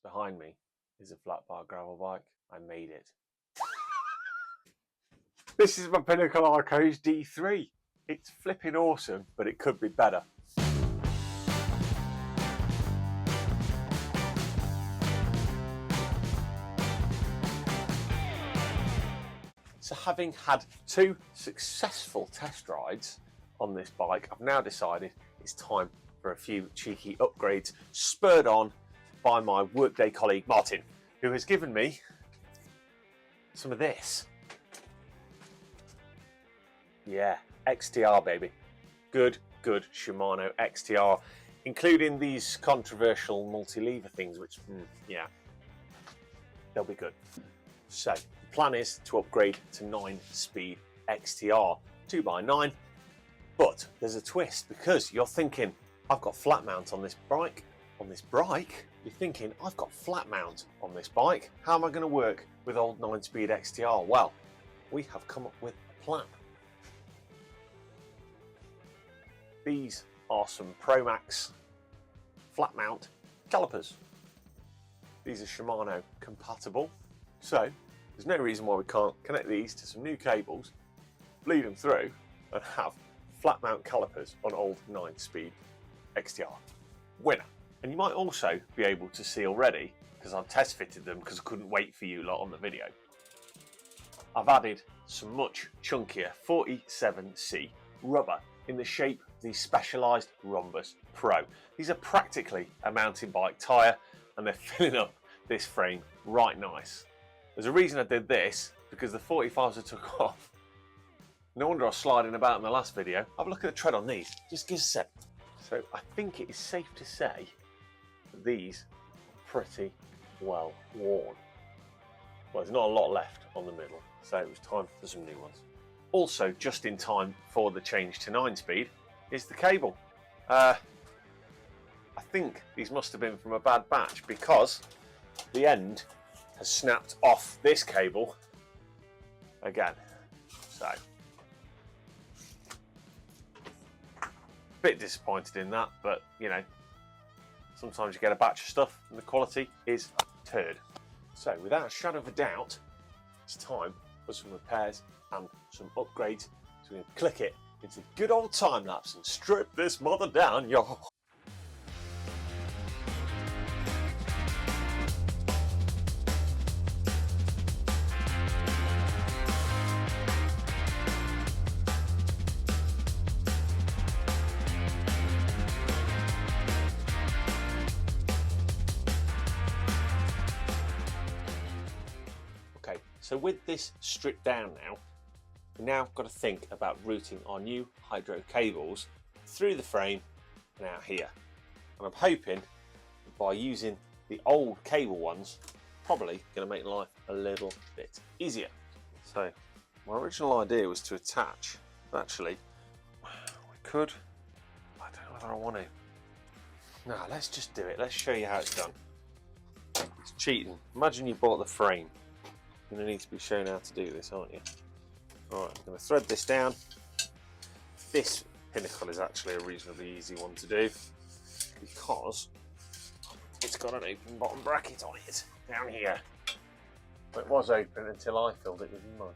behind me is a flat bar gravel bike. I made it. This is my Pinnacle Arcos D3. It's flipping awesome, but it could be better. So having had 2 successful test rides on this bike, I've now decided it's time for a few cheeky upgrades, spurred on by my workday colleague Martin, who has given me some of this. Yeah, XTR baby. Good Shimano XTR, including these controversial multi-lever things, which, yeah, they'll be good. So the plan is to upgrade to 9-speed XTR 2x9, but there's a twist, because you're thinking, I've got flat mount on this bike. You're thinking, I've got flat mount on this bike. How am I going to work with old 9-speed XTR? Well, we have come up with a plan. These are some Promax flat mount calipers. These are Shimano compatible, so there's no reason why we can't connect these to some new cables, bleed them through, and have flat mount calipers on old 9-speed XTR. Winner. And you might also be able to see already, because I've test fitted them because I couldn't wait for you lot on the video, I've added some much chunkier 47C rubber in the shape of the Specialized Rhombus Pro. These are practically a mountain bike tyre, and they're filling up this frame right nice. There's a reason I did this, because the 45s I took off. No wonder I was sliding about in the last video. Have a look at the tread on these, just give us a sec. So I think it is safe to say that these are pretty well worn. Well, there's not a lot left on the middle, so it was time for some new ones. Also, just in time for the change to 9-speed is the cable. I think these must have been from a bad batch, because the end has snapped off this cable again. So, bit disappointed in that, but you know, sometimes you get a batch of stuff and the quality is turd. So without a shadow of a doubt, it's time for some repairs and some upgrades. So we're going to click it into good old time lapse and strip this mother down, yo. So with this stripped down now, we've now got to think about routing our new hydro cables through the frame and out here. And I'm hoping that by using the old cable ones, probably going to make life a little bit easier. So my original idea was to attach, but actually we could, I don't know whether I want to. No, let's just do it. Let's show you how it's done. It's cheating. Imagine you bought the frame. You're going to need to be shown how to do this, aren't you? Alright, I'm going to thread this down. This Pinnacle is actually a reasonably easy one to do, because it's got an open bottom bracket on it, down here. It was open until I filled it with mud.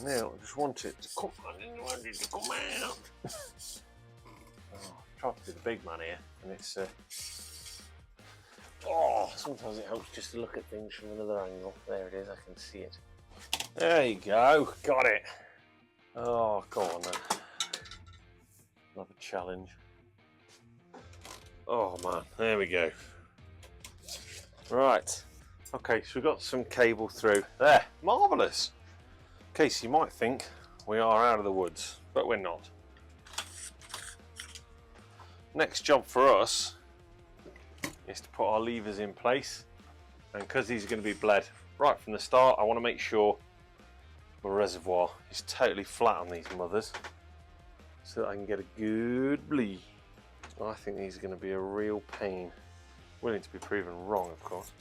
Now I just want it to come out. I didn't want it to come out. I've tried to be the big man here, and it's oh, sometimes it helps just to look at things from another angle. There it is, I can see it. There you go, got it. Oh, go on then. Another challenge. Oh man, there we go. Right, okay, so we've got some cable through. There, marvellous. Okay, so you might think we are out of the woods, but we're not. Next job for us is to put our levers in place, and because these are going to be bled right from the start, I want to make sure my reservoir is totally flat on these mothers so that I can get a good bleed. I think these are going to be a real pain. Willing to be proven wrong, of course.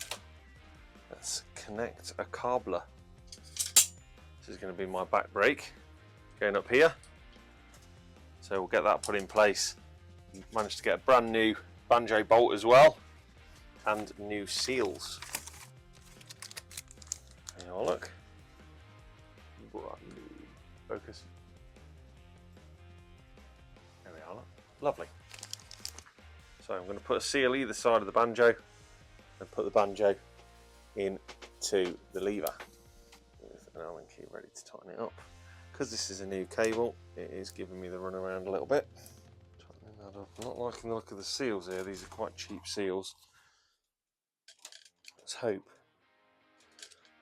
Let's connect a cobbler. This is going to be my back brake going up here, so we'll get that put in place. Managed to get a brand new banjo bolt as well, and new seals. There you are, look. Focus. There we are, look. Lovely. So I'm going to put a seal either side of the banjo and put the banjo into the lever with an Allen key ready to tighten it up. Because this is a new cable, it is giving me the run around a little bit. Tightening that up. I'm not liking the look of the seals here, these are quite cheap seals. Let's hope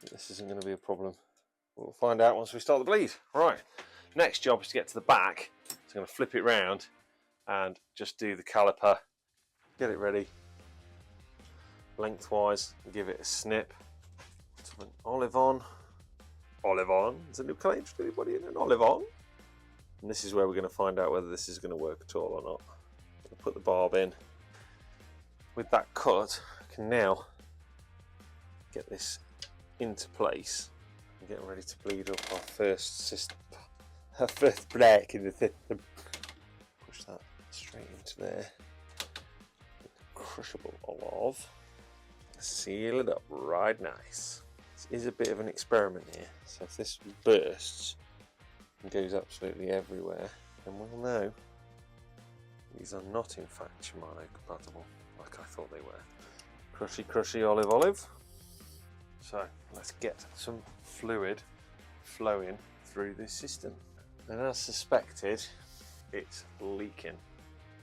that this isn't going to be a problem. We'll find out once we start the bleed. Right, next job is to get to the back. So I'm going to flip it round and just do the caliper, get it ready lengthwise and give it a snip. So an olive on. Olive on. Is a new claim for anybody in an olive on? And this is where we're going to find out whether this is going to work at all or not. We'll put the barb in. With that cut, I can now get this into place and get ready to bleed up our first system, our first break in the system. Push that straight into there. Crushable olive. Seal it up right nice. This is a bit of an experiment here, so if this bursts and goes absolutely everywhere, then we'll know these are not in fact Shimano compatible like I thought they were. Crushy crushy olive olive. So let's get some fluid flowing through this system. And as suspected, it's leaking.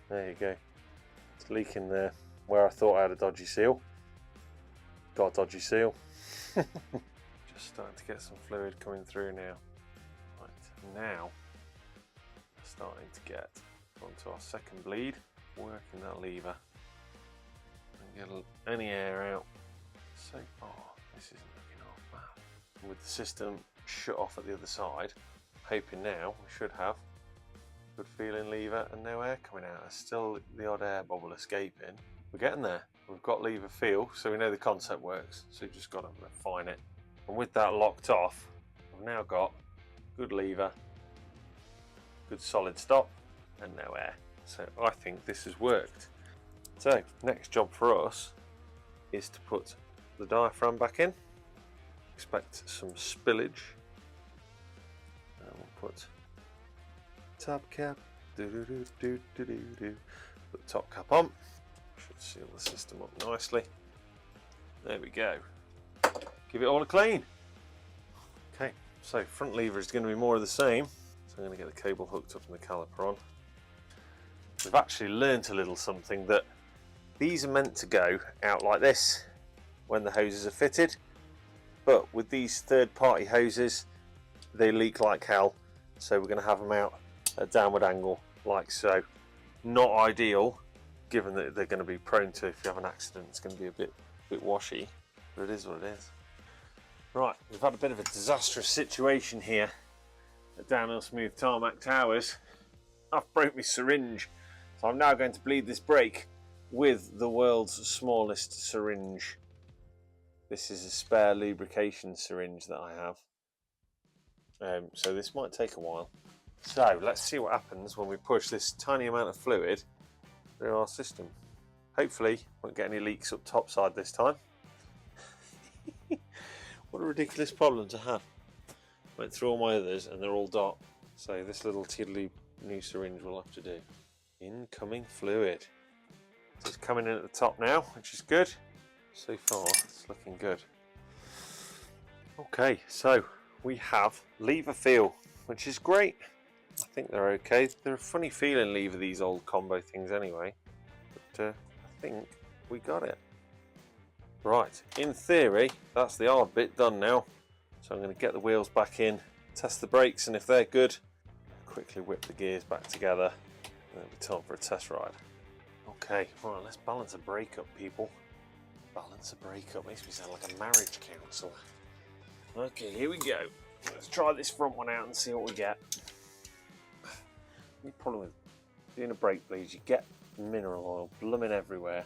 There you go. It's leaking there where I thought I had a dodgy seal. Got a dodgy seal. Just starting to get some fluid coming through now. Right, now we're starting to get onto our second bleed, working that lever and get any air out. So far, this isn't looking half bad. With the system shut off at the other side, hoping now we should have a good feeling lever and no air coming out. There's still the odd air bubble escaping. We're getting there. We've got lever feel, so we know the concept works. So we've just got to refine it. And with that locked off, I've now got good lever, good solid stop, and no air. So I think this has worked. So next job for us is to put the diaphragm back in. Expect some spillage. And we'll put top cap. Put the top cap on. Should seal the system up nicely. There we go. Give it all a clean. Okay, so front lever is going to be more of the same. So I'm going to get the cable hooked up and the caliper on. We've actually learnt a little something, that these are meant to go out like this when the hoses are fitted, but with these third-party hoses they leak like hell, so we're going to have them out at a downward angle like so. Not ideal, given that they're going to be prone to, if you have an accident, it's going to be a bit washy, but it is what it is. Right, we've had a bit of a disastrous situation here at Downhill Smooth Tarmac Towers. I've broke my syringe, so I'm now going to bleed this brake with the world's smallest syringe. This is a spare lubrication syringe that I have. So this might take a while. So let's see what happens when we push this tiny amount of fluid through our system. Hopefully won't get any leaks up top side this time. What a ridiculous problem to have. Went through all my others and they're all dot. So this little tiddly new syringe will have to do. Incoming fluid. So it's coming in at the top now, which is good. So far it's looking good. Okay, so we have lever feel, which is great. I think they're okay. They're a funny feeling lever, these old combo things anyway. But I think we got it. Right, in theory, that's the hard bit done now. So I'm going to get the wheels back in, test the brakes, and if they're good, quickly whip the gears back together, and it'll be time for a test ride. Okay, right, let's balance a brake up, people. Balance a brake up, makes me sound like a marriage counsellor. Okay, here we go. Let's try this front one out and see what we get. The problem with doing a brake bleed, you get mineral oil blooming everywhere.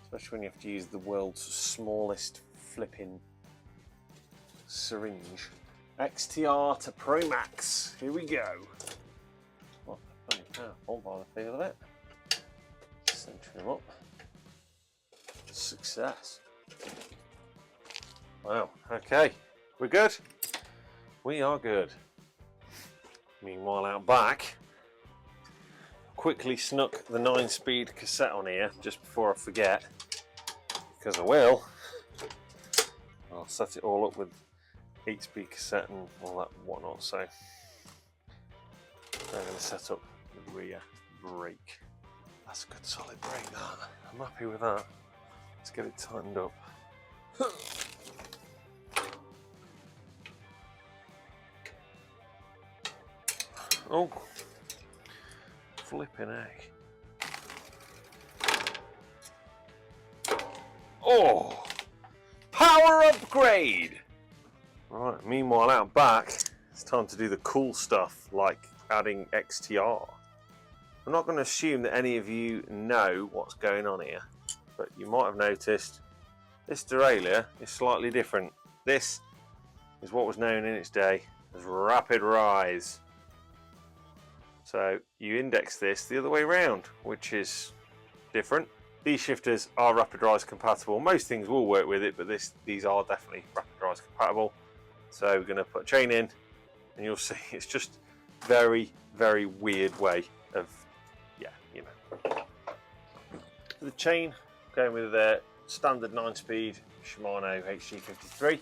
Especially when you have to use the world's smallest flipping syringe. XTR to Promax. Here we go. What a funny powerful by the feel of it. Centrifuge him up. Success. Wow, okay, we're good. We are good. Meanwhile, out back, quickly snuck the 9-speed cassette on here just before I forget, because I will. I'll set it all up with 8-speed cassette and all that whatnot. So I'm going to set up the rear brake. That's a good solid brake, that. I'm happy with that. Let's get it tightened up. Oh, flipping heck. Oh, power upgrade. Right, meanwhile out back, it's time to do the cool stuff like adding XTR. I'm not going to assume that any of you know what's going on here, but you might have noticed this derailleur is slightly different. This is what was known in its day as rapid rise. So you index this the other way around, which is different. These shifters are rapid rise compatible. Most things will work with it, but these are definitely rapid rise compatible. So we're going to put a chain in, and you'll see it's just very, very weird way of, yeah, you know. The chain going with the standard 9-speed Shimano HG53.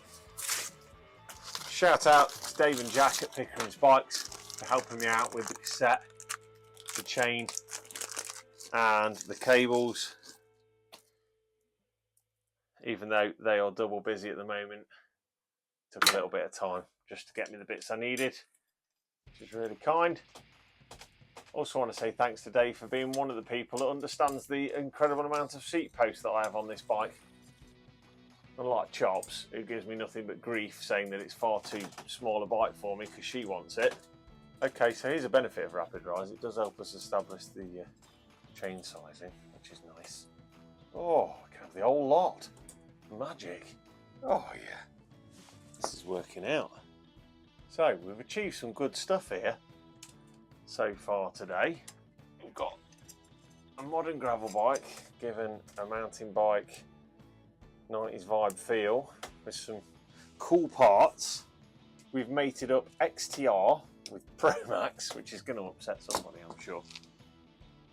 Shout out to Dave and Jack at Pickering's Bikes for helping me out with the cassette, the chain, and the cables. Even though they are double busy at the moment, took a little bit of time just to get me the bits I needed, which is really kind. Also want to say thanks to Dave for being one of the people that understands the incredible amount of seat posts that I have on this bike. Unlike Chops, who gives me nothing but grief saying that it's far too small a bike for me because she wants it. Okay, so here's a benefit of rapid rise. It does help us establish the chain sizing, which is nice. Oh, I can have the whole lot. Magic. Oh yeah, this is working out. So we've achieved some good stuff here so far today. We've got a modern gravel bike given a mountain bike 90s vibe feel with some cool parts. We've mated up XTR with Promax, which is going to upset somebody, I'm sure.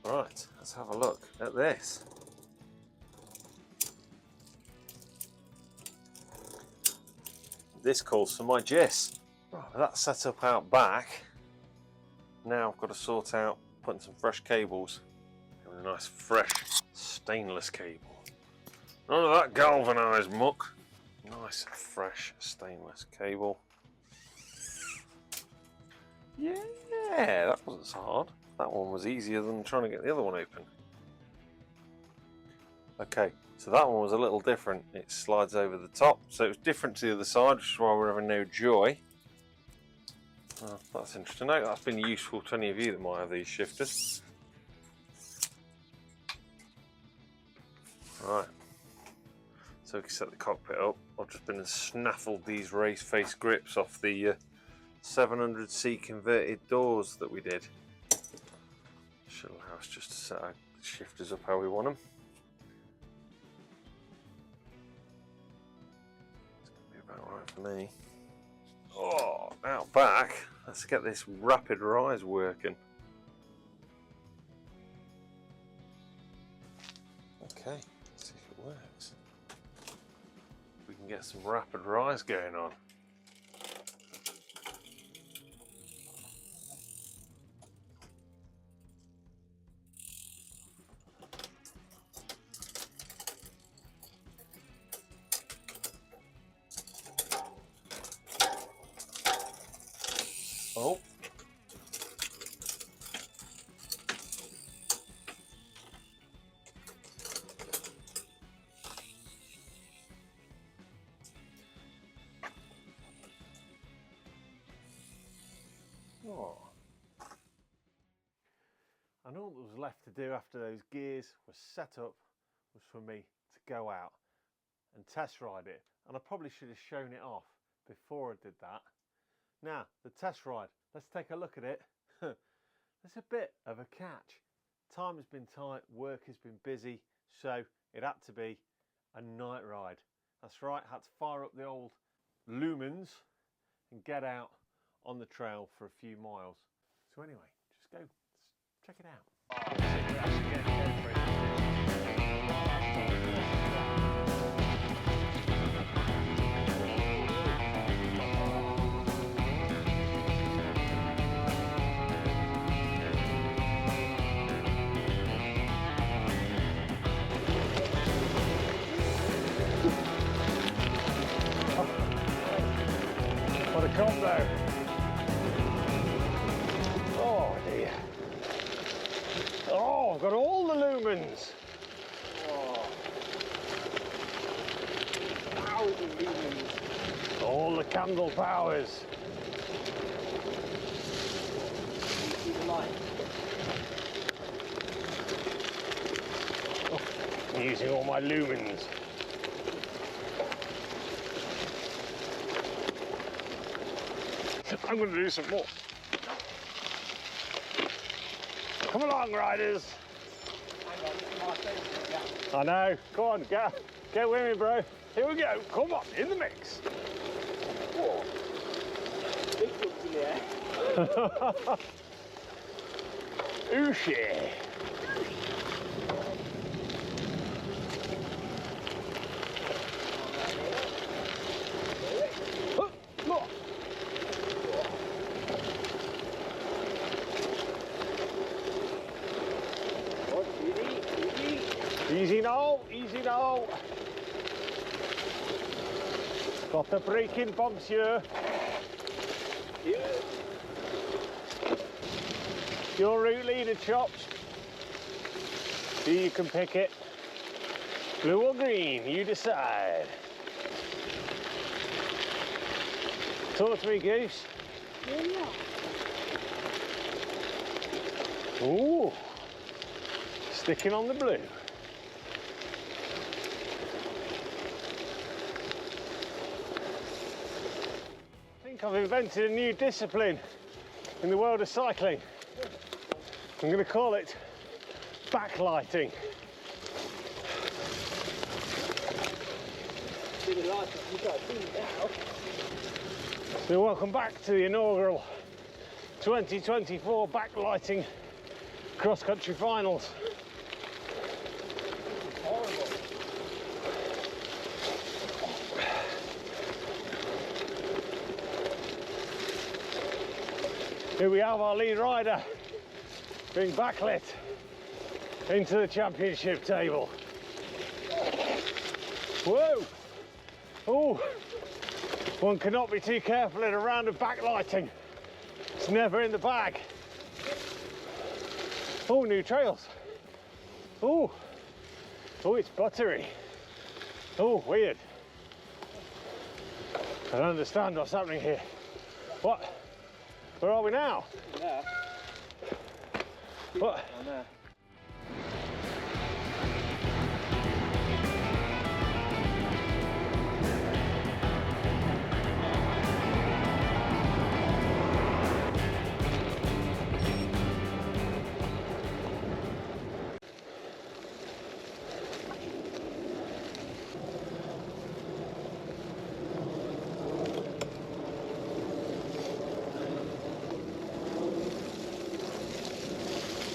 Right, let's have a look at this. This calls for my gist. Right, that's set up out back. Now I've got to sort out putting some fresh cables. A nice fresh stainless cable. None of that galvanised muck. Nice fresh stainless cable. Yeah, that wasn't so hard. That one was easier than trying to get the other one open. Okay, so that one was a little different. It slides over the top, so it was different to the other side, which is why we're having no joy. Oh, that's interesting. I know that's been useful to any of you that might have these shifters. Right, so we can set the cockpit up. I've just been and snaffled these race face grips off the 700C converted doors that we did. Should allow us just to set our shifters up how we want them. It's going to be about right for me. Oh, out back, let's get this rapid rise working. Okay, let's see if it works. We can get some rapid rise going on. Oh. Oh. And all that was left to do after those gears were set up was for me to go out and test ride it. And I probably should have shown it off before I did that. Now, the test ride, let's take a look at it. There's a bit of a catch. Time has been tight, work has been busy, so it had to be a night ride. That's right, had to fire up the old lumens and get out on the trail for a few miles. So anyway, just go check it out. What a combo! Oh dear! Oh, I've got all the lumens. Oh. Powers of lumens. All the candle powers. You see the light? Oh, I'm using all my lumens. I'm going to do some more. Come along, riders. Hang on, this is my favourite. Yeah. I know. Go on, get with me, bro. Here we go. Come on, in the mix. Whoa. Big ones in the air. Ooshy. Easy now, easy now. Got the braking bumps here. Yeah. Your route leader, Chops. You can pick it. Blue or green, you decide. Talk to me, Goose. Yeah. Ooh, sticking on the blue. I think I've invented a new discipline in the world of cycling. I'm going to call it backlighting. So welcome back to the inaugural 2024 backlighting cross-country finals. Horrible. Here we have our lead rider being backlit into the championship table. Whoa! Oh! One cannot be too careful in a round of backlighting. It's never in the bag. Oh, new trails. Oh! Oh, it's buttery. Oh, weird. I don't understand what's happening here. What? Where are we now? Yeah. What? On there.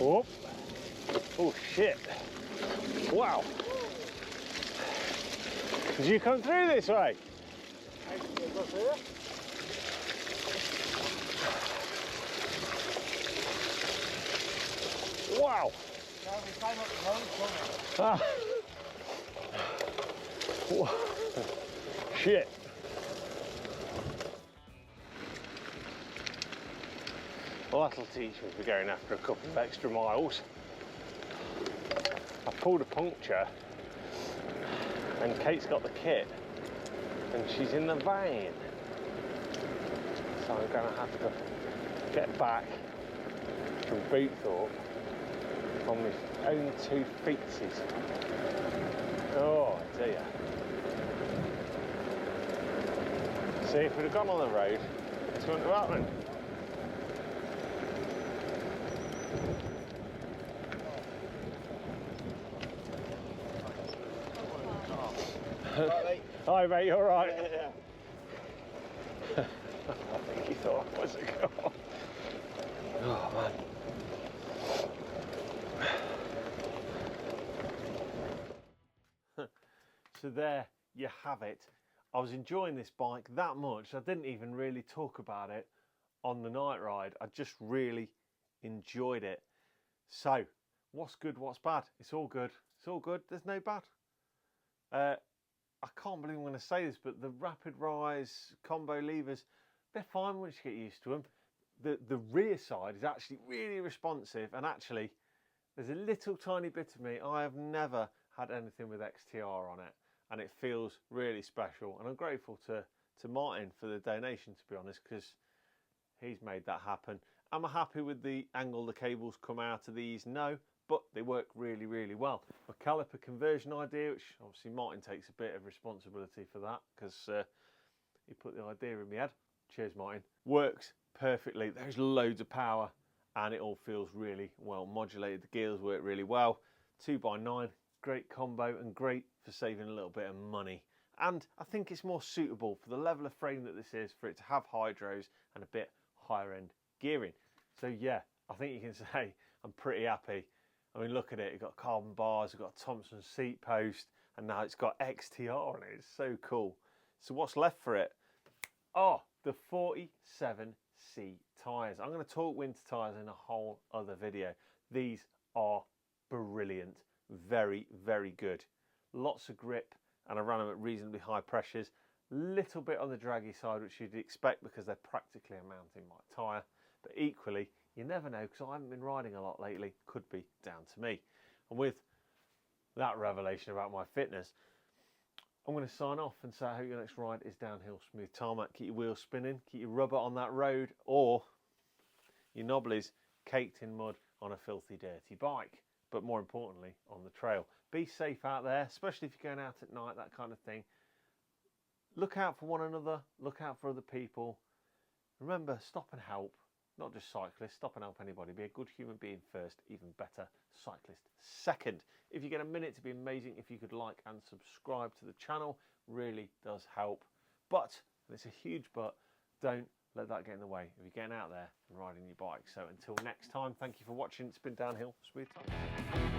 Oh, oh shit. Wow. Did you come through this way? Wow. Now we climb up the road from it. Ah. Shit. Well, that'll teach me for going after a couple of extra miles. I pulled a puncture and Kate's got the kit and she's in the van. So I'm going to have to get back from Boothorpe on my own 2 feetsies. Oh dear. See, if we'd have gone on the road, this wouldn't have happened. Right, mate. Hi mate, you alright? Yeah. I think he thought I was a girl. Oh man. So there you have it. I was enjoying this bike that much, I didn't even really talk about it on the night ride. I just really enjoyed it. So, what's good, what's bad? It's all good. It's all good, there's no bad. I can't believe I'm going to say this, but the rapid rise combo levers, they're fine once you get used to them. The rear side is actually really responsive, and actually there's a little tiny bit of me, I have never had anything with XTR on it, and it feels really special, and I'm grateful to Martin for the donation, to be honest, because he's made that happen. Am I happy with the angle the cables come out of these? No, but they work really, really well. My caliper conversion idea, which obviously Martin takes a bit of responsibility for that, because he put the idea in my head. Cheers, Martin. Works perfectly. There's loads of power, and it all feels really well modulated. The gears work really well. 2x9, great combo, and great for saving a little bit of money. And I think it's more suitable for the level of frame that this is, for it to have hydros and a bit higher end gearing. So yeah, I think you can say I'm pretty happy. I mean, look at it, it's got carbon bars, it's got a Thompson seat post, and now it's got XTR on it. It's so cool. So what's left for it? Oh, the 47C tyres. I'm going to talk winter tyres in a whole other video. These are brilliant. Very, very good. Lots of grip, and I ran them at reasonably high pressures. Little bit on the draggy side, which you'd expect because they're practically a mountain bike tyre. But equally, you never know, because I haven't been riding a lot lately. Could be down to me. And with that revelation about my fitness, I'm going to sign off and say I hope your next ride is downhill, smooth tarmac. Keep your wheels spinning, keep your rubber on that road, or your knobblies caked in mud on a filthy, dirty bike. But more importantly, on the trail. Be safe out there, especially if you're going out at night, that kind of thing. Look out for one another, look out for other people. Remember, stop and help. Not just cyclists, stop and help anybody. Be a good human being first, even better, cyclist second. If you get a minute, it'd be amazing if you could like and subscribe to the channel. Really does help. But, and it's a huge but, don't let that get in the way if you're getting out there and riding your bike. So until next time, thank you for watching. It's been Downhill Smooth Time.